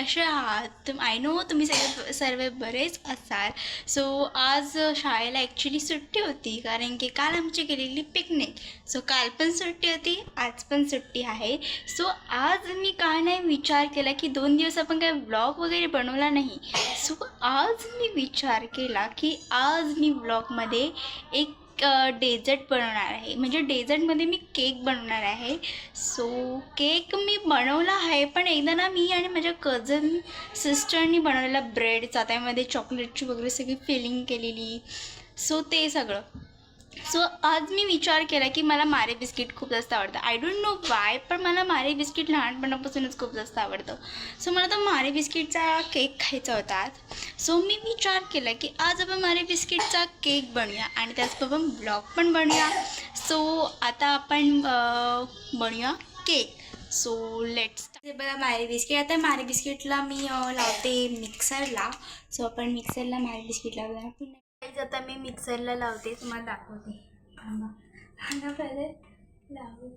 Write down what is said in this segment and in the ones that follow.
कसे आहात? I know तुम्ही सर्व बरेच असाल. सो आज शाळेला ॲक्च्युली सुट्टी होती, कारण की काल आमची गेलेली पिकनिक. सो काल पण सुट्टी होती, आज पण सुट्टी आहे. सो आज मी काय नाही विचार केला की 2 दिवस आपण काय व्लॉग वगैरे बनवला नाही. सो आज मी विचार केला की आज मी व्लॉगमध्ये एक डेझर्ट बनवणार आहे. म्हणजे डेझर्टमध्ये मी केक बनवणार आहे. सो केक मी बनवला आहे, पण एकदा ना मी आणि माझ्या कझन सिस्टरनी बनवलेला ब्रेडचा, त्यामध्ये चॉकलेटची वगैरे सगळी फिलिंग केलेली. सो ते सगळं. सो आज मी विचार केला की मला मारे बिस्किट खूप जास्त आवडतं. आय डोंट नो वाय, पण मला मारे बिस्किट लहानपणापासूनच खूप जास्त आवडतं. सो मला तो मारे बिस्किटचा केक खायचा होता आज. सो मी विचार केला की आज आपण मारे बिस्किटचा केक बनवूया आणि त्याचबरोबर ब्लॉग पण बनवूया. सो आता आपण बनवूया केक. So let's. ते बघा मारे बिस्किट. आता मारे बिस्किटला मी लावते मिक्सरला. सो आपण मिक्सरला मारे बिस्किट लावूया. आता मी मिक्सरला लावते, तुम्हाला दाखवते. आता पहिले लावू.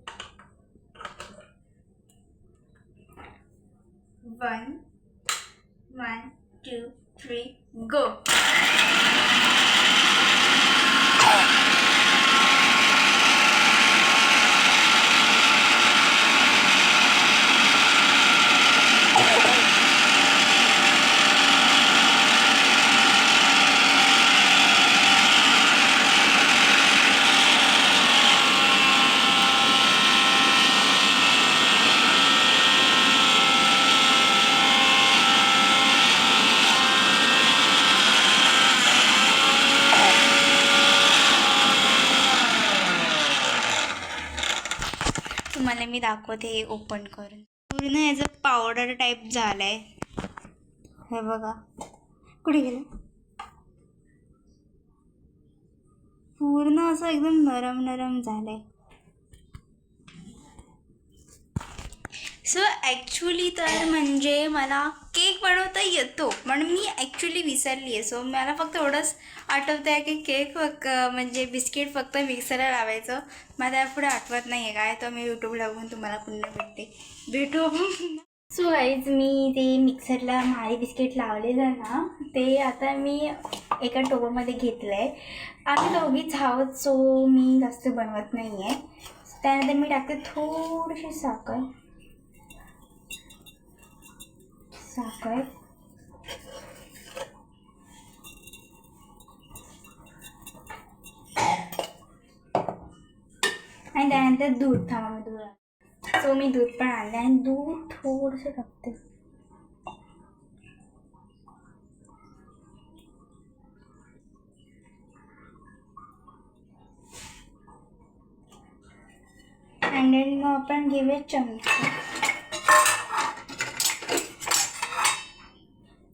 1 1 2 3 गो. तुम्हाला मी दाखवते ओपन करून. पूर्ण याचं पावडर टाईप झालं आहे. हे बघा, कुठे गेलं. पूर्ण असं एकदम नरम नरम झालं आहे. सो ॲक्च्युली तर म्हणजे मला केक बनवता येतो, पण मी ॲक्च्युली विसरली आहे. सो मला फक्त एवढंच आठवतं आहे की केक म्हणजे बिस्किट फक्त मिक्सरला लावायचं. मला त्यापुढे आठवत नाही आहे काय. तर मी यूट्यूबला बघून तुम्हाला पुन्हा भेटू. सो गाईज, मी ते मिक्सरला मारी बिस्किट लावलेलं ना, ते आता मी एका टोपामध्ये घेतलं आहे. आम्ही दोघीच आहोत, सो मी जास्त बनवत नाही आहे. त्यानंतर मी टाकते थोडीशी साखर. आणि त्यानंतर दूध. सो मी दूध पण आणलं आणि दूध थोडंसं टाकते. आणि देन मग आपण घेऊया चमचा.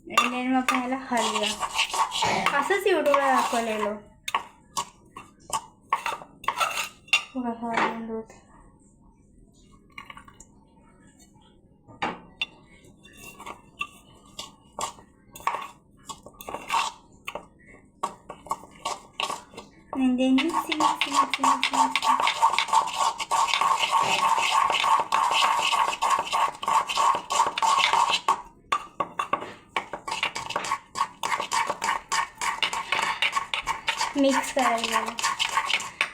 आणि देन मग आपण याला हलवूया. असंच यूट्यूबला दाखवलेलं. थोडं हलवून दूध. And then you see. Mix करायला.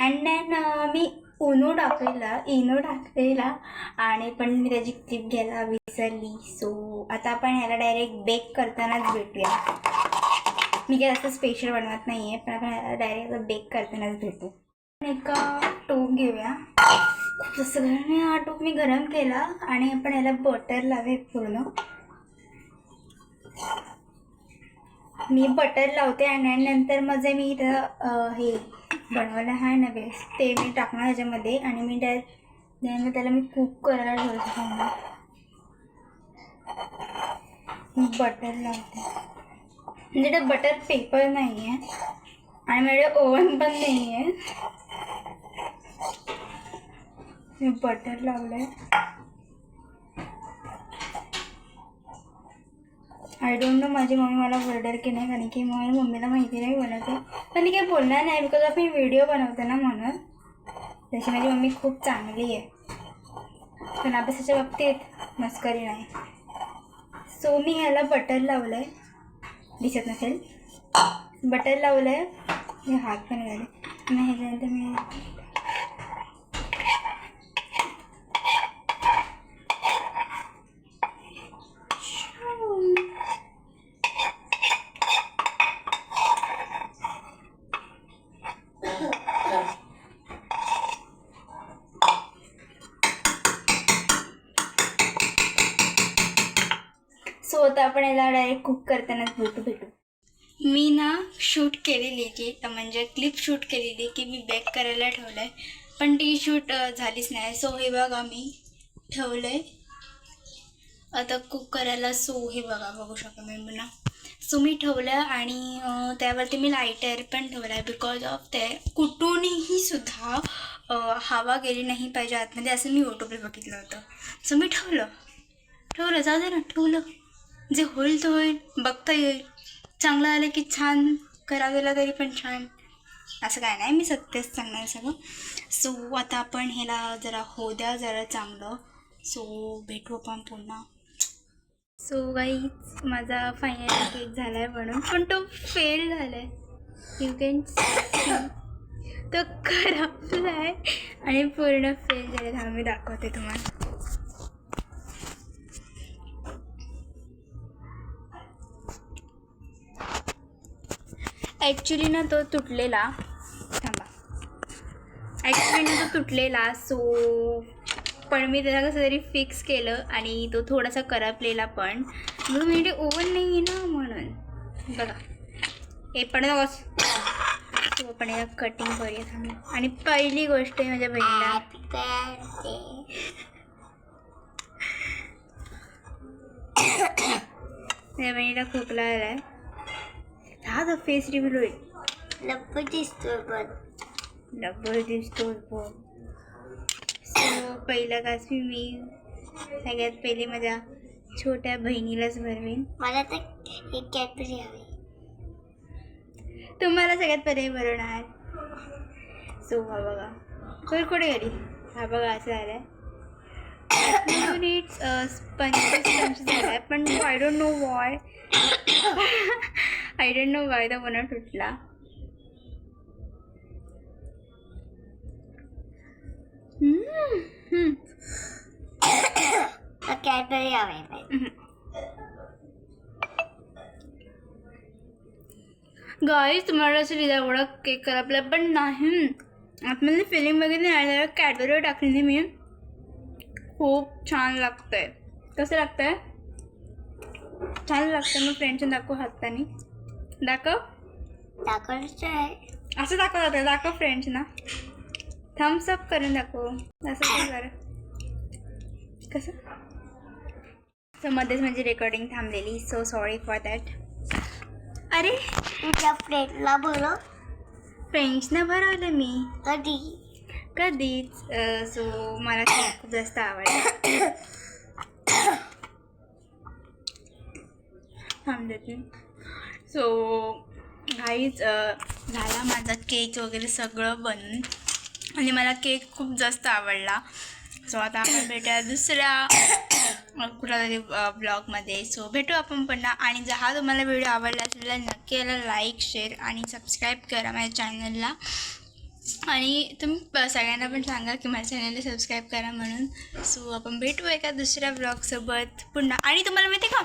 अँड देन मी इनो टाकलेला आणि पण मी त्याची क्लिप घ्यायला विसरली. सो आता आपण ह्याला डायरेक्ट बेक करतानाच भेटूया. मी काय जास्त स्पेशल बनवत नाही आहे, पण आपण डायरेक्ट बेक करतानाच भेटू. एक टोप घेऊया. खूप जास्त गरम आहे. हा टोप मी गरम केला आणि आपण याला बटर लावे पूर्ण. मी बटर लावते आणि नंतर माझे मी इथं हे बनवलं आहे ना बेस, ते मी टाकणार ह्याच्यामध्ये. आणि मी त्याला मी कुक करायला ठेवते. बटर लावते. म्हणजे ते बटर पेपर नाही आहे आणि माझ्याकडे ओव्हन पण नाही आहे. मी बटर लावलं आहे. आय डोंट नो माझी मम्मी मला ऑर्डर की नाही, कारण की मम्मीला माहिती नाही बनवते. पण मी काही बोलणार नाही, बिकॉज ऑफ मी व्हिडिओ बनवते ना, म्हणून. तशी माझी मम्मी खूप चांगली आहे, पण अभ्यासाच्या बाबतीत मस्करी नाही. सो मी ह्याला बटर लावलं आहे, दिसत नसेल, बटर लावलं आहे, हे हात पण घाले. मग ह्याच्यानंतर मी सो आता आपण याला डायरेक्ट कुक करतानाच भेटू. मी ना शूट केलेली की म्हणजे क्लिप शूट केलेली की मी बेक करायला ठेवलं आहे, पण ती शूट झालीच नाही. सो हे बघा मी ठेवलं आहे आता कुक करायला. सो हे बघू शकता मी पुन्हा. सो मी ठेवलं आणि त्यावरती मी लायटर पण ठेवला आहे, बिकॉज ऑफ ते कुठूनही सुद्धा हवा गेली नाही पाहिजे आतमध्ये, असं मी यूट्यूबला बघितलं होतं. सो मी ठेवलं जाऊ दे ना, ठेवलं, जे होईल ते होईल, बघता येईल. चांगलं आलं की छान, खराब झालं तरी पण छान, असं काय नाही, मी सत्यच सांगणार सगळं. सो आता आपण ह्याला जरा होऊ द्या जरा चांगलं. सो भेटू आपण पुन्हा. सो गाईज माझा फायनल केक झाला आहे म्हणून, पण तो फेल झाला आहे. यू कॅन सी तो खराबला आहे आणि पूर्ण फेल झाला. हा मी दाखवते तुम्हाला. ॲक्च्युली ना तो तुटलेला, सो पण मी त्याला कसं तरी फिक्स केलं आणि तो थोडासा करपलेला पण, मग म्हणजे ओव्हन नाही आहे ना म्हणून. बघा हे पण नकोस. सो आपण याला कटिंग करूया थांबा. आणि पहिली गोष्ट आहे माझ्या बहिणीला, माझ्या बहिणीला खोकला आला आहे. हा तर फेस रिव्हील होईल. लब्बर दिसतो पण. सो पहिला घास मी सगळ्यात पहिले माझ्या छोट्या बहिणीलाच भरवीन. मला तर एक कॅडबरी हवी. तुम्हाला सगळ्यात पहिले भरवणार. सो हा बघा कुठे गेली, हा बघा असं झालं आहे. नीट्स स्पंच झाला आहे, पण I don't know why the one तुटला. कॅडबरी हवी. गाईज तुम्हाला असं लिहिलं एवढा केक करपला पण नाही. आतमध्ये फिलिंग बघितली आणि कॅडबरीवर टाकली मी. खूप छान लागतंय. कसं लागतंय? छान लागतं. मग फ्रेंड्सना दाखव हाताने. दाखवायचं आहे असं दाखव. दाखव फ्रेंड्सना. थम्स अप करून दाखव. असं जरा कसं. सो मध्येच माझी रेकॉर्डिंग थांबलेली. So sorry for that. अरे तुझ्या फ्रेंडला भरव. फ्रेंड्सना भरवलं मी. कधीच. सो मला खूप जास्त आवडतं. थांबते. सो गाईज झाला माझा केक वगैरे सगळं बनून आणि मला केक खूप जास्त आवडला. सो आता आपण भेटूया दुसऱ्या कुठला तरी ब्लॉगमध्ये. सो भेटू आपण पुन्हा. आणि जर हा तुम्हाला व्हिडिओ आवडला असेल तर नक्की याला लाईक शेअर आणि सबस्क्राईब करा माझ्या चॅनलला. आणि तुम्ही सगळ्यांना पण सांगा की माझ्या चॅनलला सबस्क्राईब करा म्हणून. सो आपण भेटू एका दुसऱ्या ब्लॉगसोबत पुन्हा. आणि तुम्हाला माहिती आहे का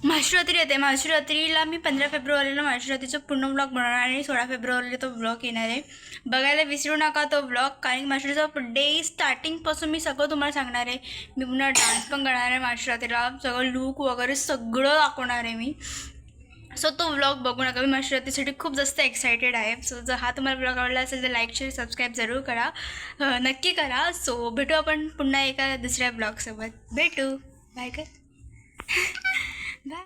महाशिवरात्री येते. महाशिवरात्रीला मी 15 फेब्रुवारीला महाशिवरात्रीचं पूर्ण ब्लॉग बनवणार आणि 16 फेब्रुवारीला तो ब्लॉग येणार आहे. बघायला विसरू नका तो ब्लॉग, कारण महाशिवरात्रीचा डे स्टार्टिंगपासून मी सगळं तुम्हाला सांगणार आहे. मी पुन्हा डान्स पण करणार आहे महाशिवरात्रीला. सगळं लूक वगैरे सगळं दाखवणार आहे मी. सो तो व्लॉग बघू नका. मी महाशिवरात्रीसाठी खूप जास्त एक्सायटेड आहे. सो जर हा तुम्हाला ब्लॉग आवडला असेल तर लाईक शेअर सबस्क्राईब जरूर करा. नक्की करा. सो भेटू आपण पुन्हा एका दुसऱ्या ब्लॉगसोबत. भेटू. बाय कर. बाय.